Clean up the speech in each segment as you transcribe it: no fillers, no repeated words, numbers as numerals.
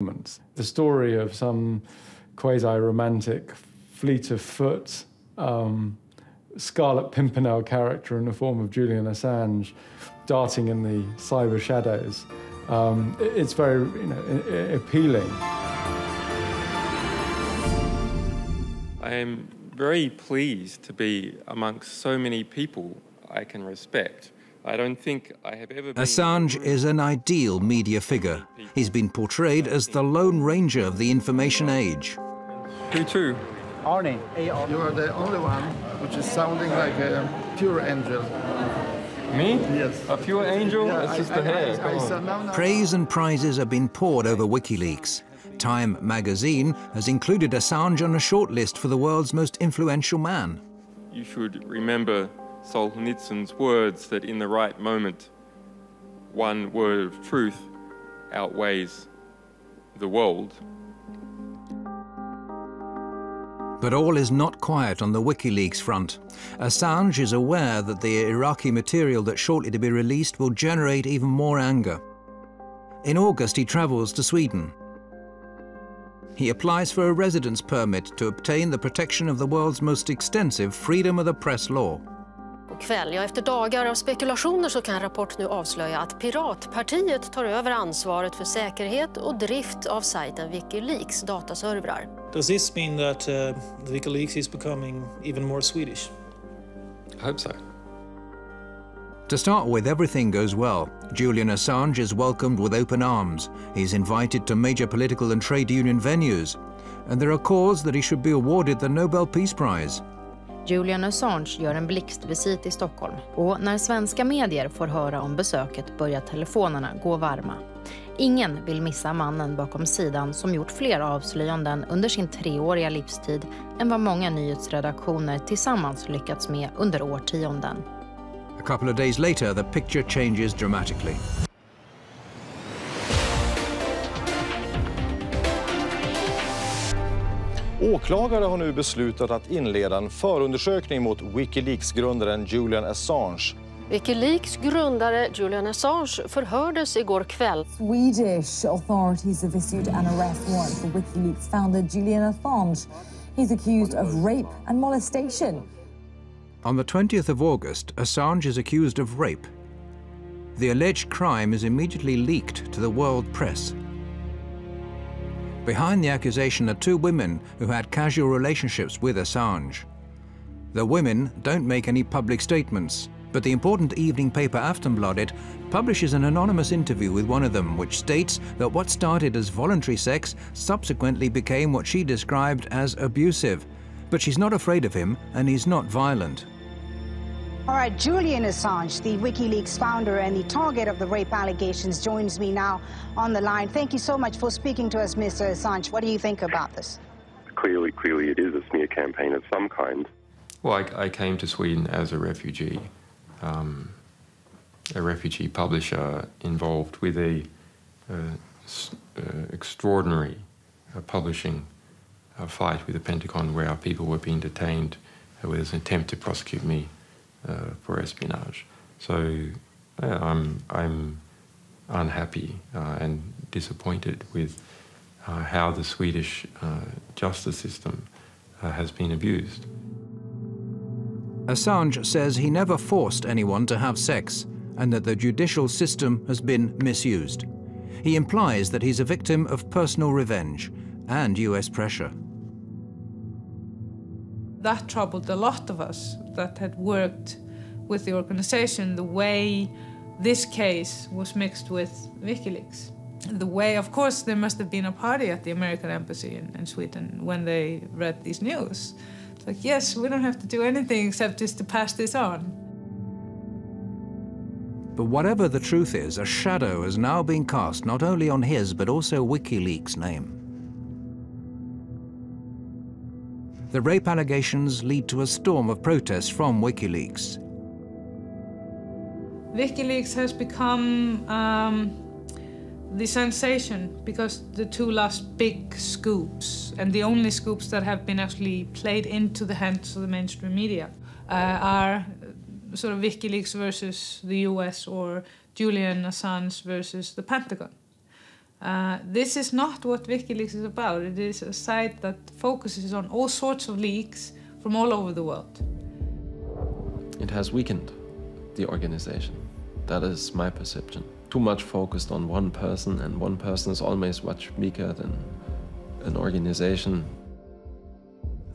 The story of some quasi-romantic, fleet-of-foot, Scarlet Pimpernel character in the form of Julian Assange darting in the cyber shadows. It's very, appealing. I am very pleased to be amongst so many people I can respect. I don't think I have ever been... Assange is an ideal media figure. He's been portrayed as the Lone Ranger of the information age. Who to? Arnie. You are the only one which is sounding like a pure angel. Me? Yes. A pure angel? Yeah, that's just the hair. Praise and prizes have been poured over WikiLeaks. Time magazine has included Assange on a shortlist for the world's most influential man. You should remember Solzhenitsyn's words that in the right moment, one word of truth outweighs the world. But all is not quiet on the WikiLeaks front. Assange is aware that the Iraqi material that's shortly to be released will generate even more anger. In August, he travels to Sweden. He applies for a residence permit to obtain the protection of the world's most extensive freedom of the press law. Kväll, efter dagar av spekulationer så kan Rapport nu avslöja att Piratpartiet tar över ansvaret för säkerhet och drift av sajten WikiLeaks dataservrar. Does this mean that WikiLeaks is becoming even more Swedish? I hope so. To start with, everything goes well. Julian Assange is welcomed with open arms. He's invited to major political and trade union venues. And there are calls that he should be awarded the Nobel Peace Prize. Julian Assange gör en blixtvisit i Stockholm. Och när svenska medier får höra om besöket börjar telefonerna gå varma. Ingen vill missa mannen bakom sidan som gjort fler avslöjanden under sin 3-åriga livstid än vad många nyhetsredaktioner tillsammans lyckats med under årtionden. A couple of days later, the picture changes dramatically. Åklagare har nu beslutat att inleda en förundersökning mot WikiLeaks-grundaren Julian Assange. WikiLeaks grundare Julian Assange förhördes igår kväll. Swedish authorities have issued an arrest warrant for WikiLeaks founder Julian Assange. He's accused of rape and molestation. On the 20th of August, Assange is accused of rape. The alleged crime is immediately leaked to the world press. Behind the accusation are 2 women who had casual relationships with Assange. The women don't make any public statements, but the important evening paper Aftonbladet publishes an anonymous interview with one of them, which states that what started as voluntary sex subsequently became what she described as abusive. But she's not afraid of him, and he's not violent. All right, Julian Assange, the WikiLeaks founder and the target of the rape allegations, joins me now on the line. Thank you so much for speaking to us, Mr. Assange. What do you think about this? Clearly it is a smear campaign of some kind. Well, I came to Sweden as a refugee publisher involved with a extraordinary publishing fight with the Pentagon, where our people were being detained with an attempt to prosecute me for espionage. So I'm unhappy and disappointed with how the Swedish justice system has been abused. Assange says he never forced anyone to have sex and that the judicial system has been misused. He implies that he's a victim of personal revenge and US pressure. That troubled a lot of us that had worked with the organization, the way this case was mixed with WikiLeaks. The way, of course, there must have been a party at the American embassy in Sweden when they read these news. It's like, yes, we don't have to do anything except just to pass this on. But whatever the truth is, a shadow has now been cast not only on his but also WikiLeaks' name. The rape allegations lead to a storm of protests from WikiLeaks. WikiLeaks has become the sensation because the 2 last big scoops, and the only scoops that have been actually played into the hands of the mainstream media, are sort of WikiLeaks versus the US or Julian Assange versus the Pentagon. This is not what WikiLeaks is about. It is a site that focuses on all sorts of leaks from all over the world. It has weakened the organization. That is my perception. Too much focused on one person, and one person is always much weaker than an organization.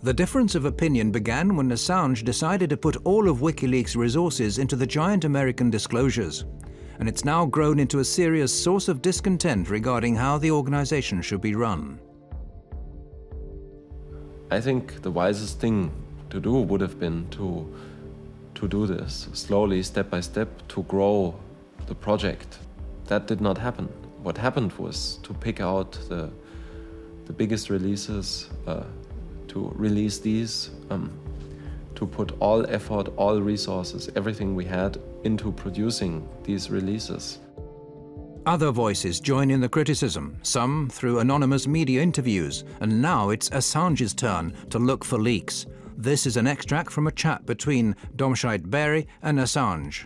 The difference of opinion began when Assange decided to put all of WikiLeaks' resources into the giant American disclosures. And it's now grown into a serious source of discontent regarding how the organization should be run. I think the wisest thing to do would have been to do this slowly, step by step, to grow the project. That did not happen. What happened was to pick out the biggest releases, to release these, to put all effort, all resources, everything we had into producing these releases. Other voices join in the criticism, some through anonymous media interviews, and now it's Assange's turn to look for leaks. This is an extract from a chat between Domscheit-Berg and Assange.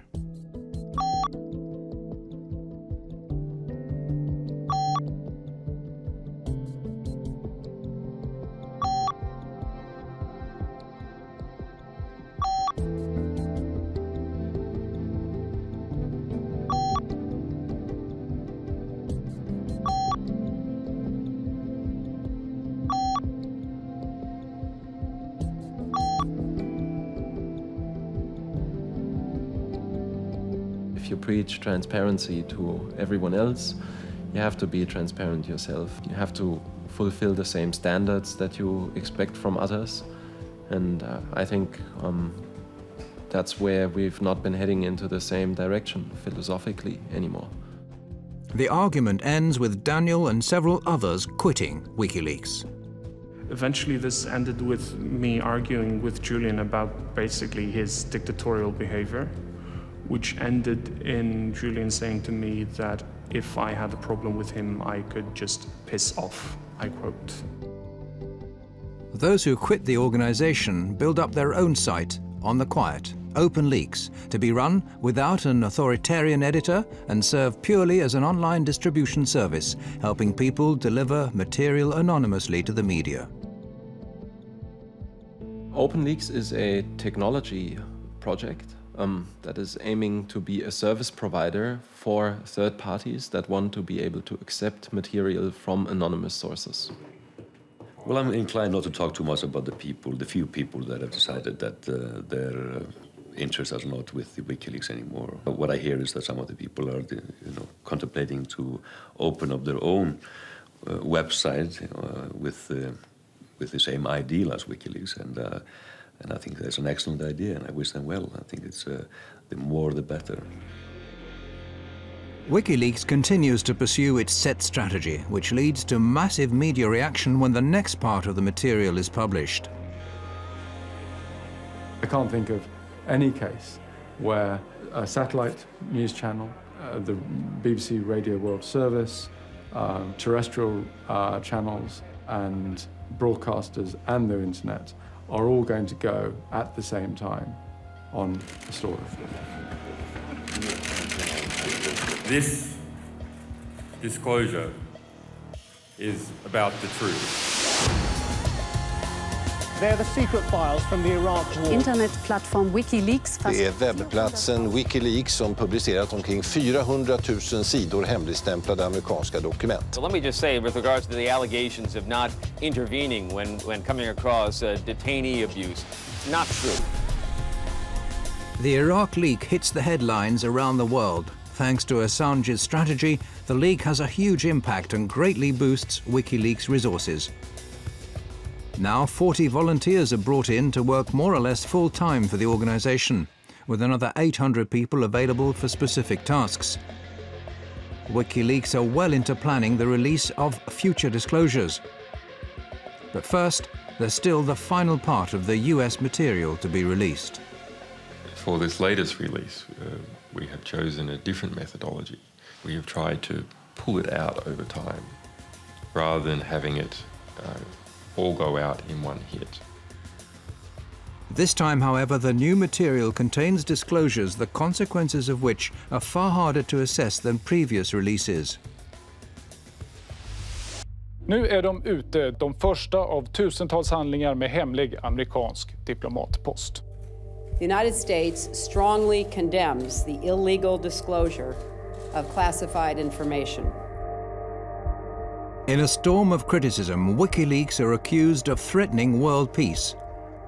If you preach transparency to everyone else, you have to be transparent yourself. You have to fulfill the same standards that you expect from others. And I think that's where we've not been heading into the same direction philosophically anymore. The argument ends with Daniel and several others quitting WikiLeaks. Eventually this ended with me arguing with Julian about basically his dictatorial behavior, which ended in Julian saying to me that if I had a problem with him, I could just piss off, I quote. Those who quit the organization build up their own site on the quiet, OpenLeaks, to be run without an authoritarian editor and serve purely as an online distribution service, helping people deliver material anonymously to the media. OpenLeaks is a technology project that is aiming to be a service provider for third parties that want to be able to accept material from anonymous sources. Well, I'm inclined not to talk too much about the few people that have decided that their interests are not with the WikiLeaks anymore. What I hear is that some of the people are, contemplating to open up their own website with the same ideal as WikiLeaks, and I think that's an excellent idea, and I wish them well. I think it's the more the better. WikiLeaks continues to pursue its set strategy, which leads to massive media reaction when the next part of the material is published. I can't think of any case where a satellite news channel, the BBC Radio World Service, terrestrial channels and broadcasters and the internet are all going to go at the same time on a story. This disclosure is about the truth. They're the secret files from the Iraq war. Internetplattform WikiLeaks. Det är webbplatsen WikiLeaks som publicerat omkring 400 000 sidor hemligstämplade amerikanska dokument. So let me just say, with regards to the allegations of not intervening when coming across detainee abuse, not true. The Iraq leak hits the headlines around the world. Thanks to Assange's strategy, the leak has a huge impact and greatly boosts WikiLeaks' resources. Now 40 volunteers are brought in to work more or less full-time for the organization, with another 800 people available for specific tasks. WikiLeaks are well into planning the release of future disclosures. But first, there's still the final part of the US material to be released. For this latest release, we have chosen a different methodology. We have tried to pull it out over time, rather than having it all go out in one hit. This time, however, the new material contains disclosures, the consequences of which are far harder to assess than previous releases. Nu är de ute, de första av tusentals handlingar med hemlig amerikansk diplomatpost. The United States strongly condemns the illegal disclosure of classified information. In a storm of criticism, WikiLeaks are accused of threatening world peace.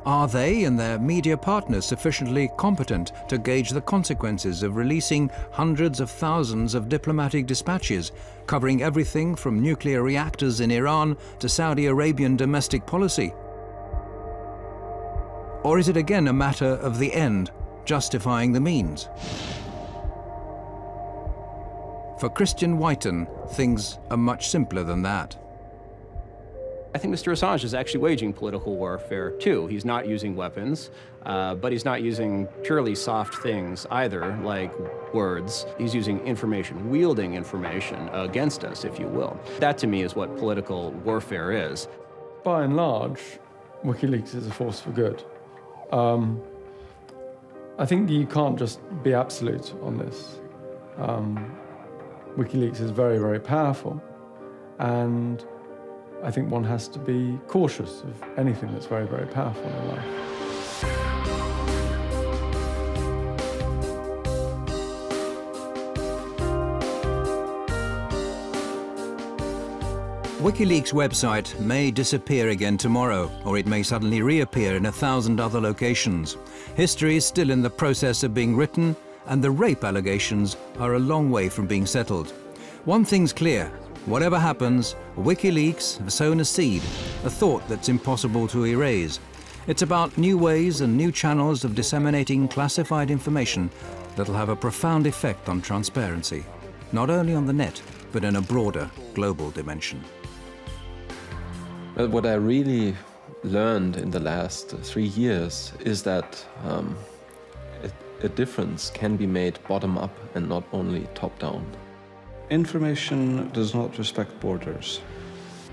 Are they and their media partners sufficiently competent to gauge the consequences of releasing hundreds of thousands of diplomatic dispatches, covering everything from nuclear reactors in Iran to Saudi Arabian domestic policy? Or is it again a matter of the end justifying the means? For Christian Hrafnsson, things are much simpler than that. I think Mr. Assange is actually waging political warfare, too. He's not using weapons, but he's not using purely soft things either, like words. He's using information, wielding information against us, if you will. That, to me, is what political warfare is. By and large, WikiLeaks is a force for good. I think you can't just be absolute on this. WikiLeaks is very, very powerful, and I think one has to be cautious of anything that's very, very powerful in life. WikiLeaks' website may disappear again tomorrow, or it may suddenly reappear in 1,000 other locations. History is still in the process of being written, and the rape allegations are a long way from being settled. One thing's clear. Whatever happens, WikiLeaks have sown a seed, a thought that's impossible to erase. It's about new ways and new channels of disseminating classified information that'll have a profound effect on transparency, not only on the net, but in a broader global dimension. Well, what I really learned in the last 3 years is that a difference can be made bottom-up and not only top-down. Information does not respect borders.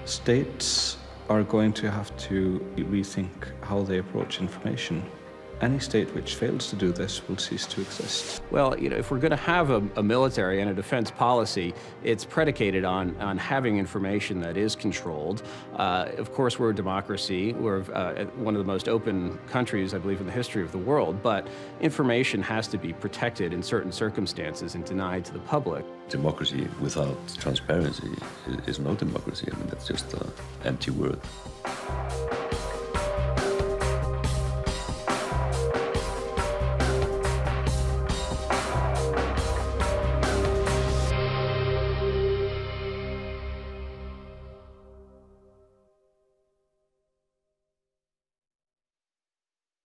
States are going to have to rethink how they approach information. Any state which fails to do this will cease to exist. Well, you know, if we're going to have a military and a defense policy, it's predicated on having information that is controlled. Of course, we're a democracy. We're one of the most open countries, I believe, in the history of the world. But information has to be protected in certain circumstances and denied to the public. Democracy without transparency is no democracy. I mean, that's just an empty word.